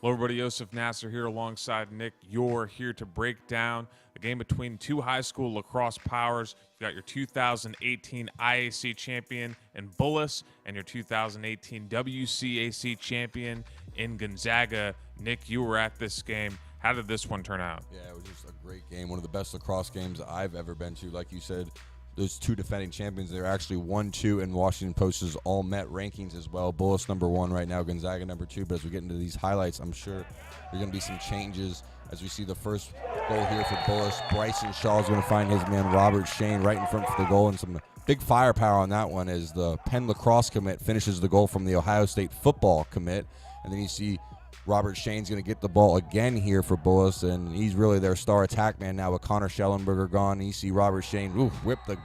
Hello, everybody. Yosef Nasser here alongside Nick. You're here to break down the game between two high school lacrosse powers. You got your 2018 IAC champion in Bullis and your 2018 WCAC champion in Gonzaga. Nick, you were at this game. How did this one turn out? Yeah, it was just a great game. One of the best lacrosse games I've ever been to. Like you said, those two defending champions, they're actually 1-2 in Washington Post's all-met rankings as well. Bullis number 1 right now, Gonzaga number 2. But as we get into these highlights, I'm sure there are going to be some changes as we see the first goal here for Bullis. Bryson Shaw is going to find his man Robert Shane right in front for the goal, and some big firepower on that one as the Penn lacrosse commit finishes the goal from the Ohio State football commit. And then you see Robert Shane's going to get the ball again here for Bullis, and he's really their star attack man now with Connor Schellenberger gone. You see Robert Shane whip the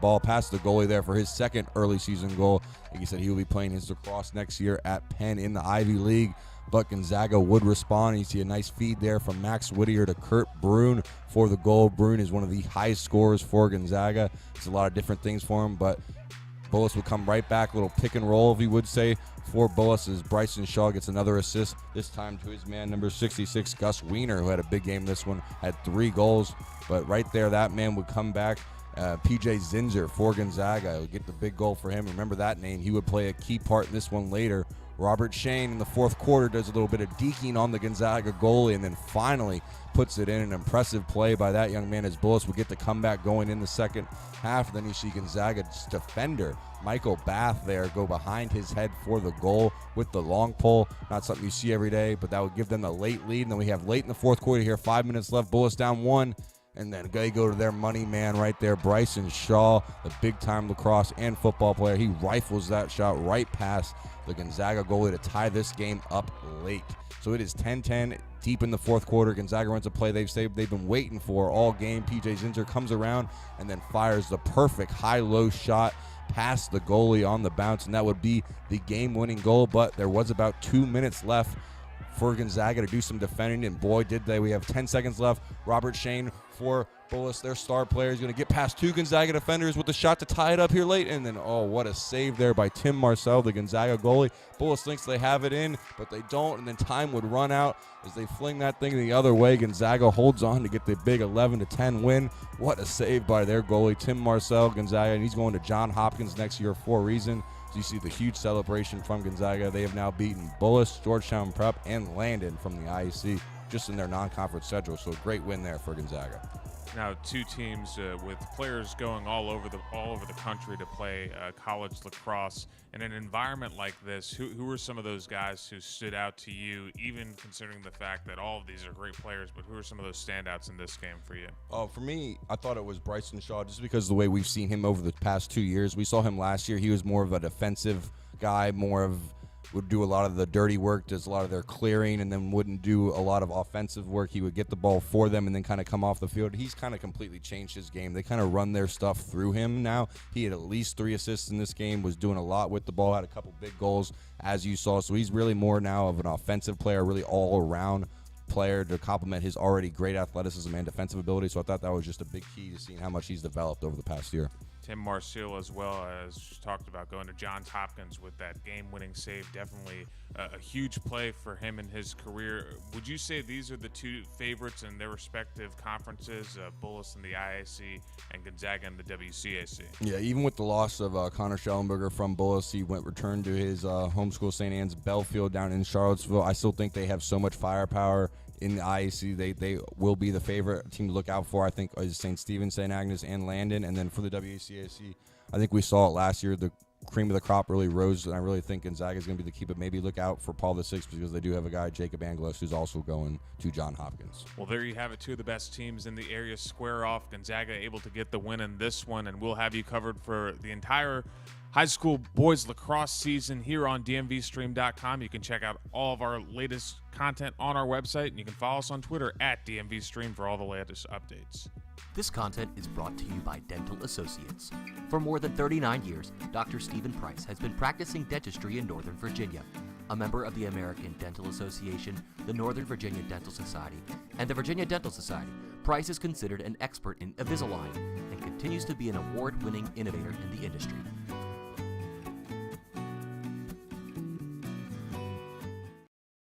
ball past the goalie there for his second early season goal. Like he said, he will be playing his lacrosse next year at Penn in the Ivy League, but Gonzaga would respond. You see a nice feed there from Max Whittier to Kurt Brune for the goal. Brune is one of the highest scorers for Gonzaga. It's a lot of different things for him, but Bullis would come right back, a little pick and roll, if you would say, for Bullis as Bryson Shaw gets another assist, this time to his man, number 66, Gus Wiener, who had a big game this one, had 3 goals. But right there, that man would come back. PJ Zinzer for Gonzaga would get the big goal for him. Remember that name. He would play a key part in this one later. Robert Shane in the fourth quarter does a little bit of deking on the Gonzaga goalie and then finally puts it in. An impressive play by that young man as Bullis would get the comeback going in the second half. And then you see Gonzaga's defender, Michael Bath, there go behind his head for the goal with the long pole. Not something you see every day, but that would give them the late lead. And then we have late in the fourth quarter here, 5 minutes left, Bullis down 1. And then they go to their money man right there, Bryson Shaw, the big-time lacrosse and football player. He rifles that shot right past the Gonzaga goalie to tie this game up late. So it is 10-10 deep in the fourth quarter. Gonzaga runs a play they've been waiting for all game. PJ Zinzer comes around and then fires the perfect high-low shot past the goalie on the bounce, and that would be the game-winning goal. But there was about 2 minutes left for Gonzaga to do some defending, and boy, did they. We have 10 seconds left. Robert Shane for Bullis, their star player, is going to get past 2 Gonzaga defenders with the shot to tie it up here late, and then, oh, what a save there by Tim Marcel, the Gonzaga goalie. Bullis thinks they have it in, but they don't, and then time would run out as they fling that thing the other way. Gonzaga holds on to get the big 11-10 win. What a save by their goalie, Tim Marcel, Gonzaga, and he's going to John Hopkins next year for a reason. So you see the huge celebration from Gonzaga. They have now beaten Bullis, Georgetown Prep, and Landon from the IAC just in their non-conference schedule. So a great win there for Gonzaga. Now, two teams with players going all over the country to play college lacrosse. In an environment like this, who are some of those guys who stood out to you, even considering the fact that all of these are great players, but who are some of those standouts in this game for you? Oh, for me, I thought it was Bryson Shaw, just because of the way we've seen him over the past 2 years. We saw him last year. He was more of a defensive guy, would do a lot of the dirty work, does a lot of their clearing, and then wouldn't do a lot of offensive work. He would get the ball for them and then kind of come off the field. He's kind of completely changed his game. They kind of run their stuff through him now. He had at least 3 assists in this game, was doing a lot with the ball, had a couple big goals, as you saw. So he's really more now of an offensive player, really all-around player to complement his already great athleticism and defensive ability. So I thought that was just a big key to seeing how much he's developed over the past year. Tim Marcel, as well as talked about, going to Johns Hopkins with that game-winning save. Definitely a huge play for him in his career. Would you say these are the two favorites in their respective conferences, Bullis in the IAC and Gonzaga in the WCAC? Yeah, even with the loss of Connor Schellenberger from Bullis, he returned to his home school, St. Anne's Belfield down in Charlottesville. I still think they have so much firepower in the IAC. They will be the favorite team to look out for, I think, is St. Stephen, St. Agnes, and Landon. And then for the WCAC, I think we saw it last year. The cream of the crop really rose, and I really think Gonzaga is going to be the key, but maybe look out for Paul VI because they do have a guy, Jacob Anglos, who's also going to John Hopkins. Well, there you have it. Two of the best teams in the area square off. Gonzaga able to get the win in this one, and we'll have you covered for the entire high school boys lacrosse season here on DMVSTREAM.com. You can check out all of our latest content on our website, and you can follow us on Twitter at DMVStream for all the latest updates. This content is brought to you by Dental Associates. For more than 39 years, Dr. Stephen Price has been practicing dentistry in Northern Virginia. A member of the American Dental Association, the Northern Virginia Dental Society, and the Virginia Dental Society, Price is considered an expert in Invisalign and continues to be an award-winning innovator in the industry.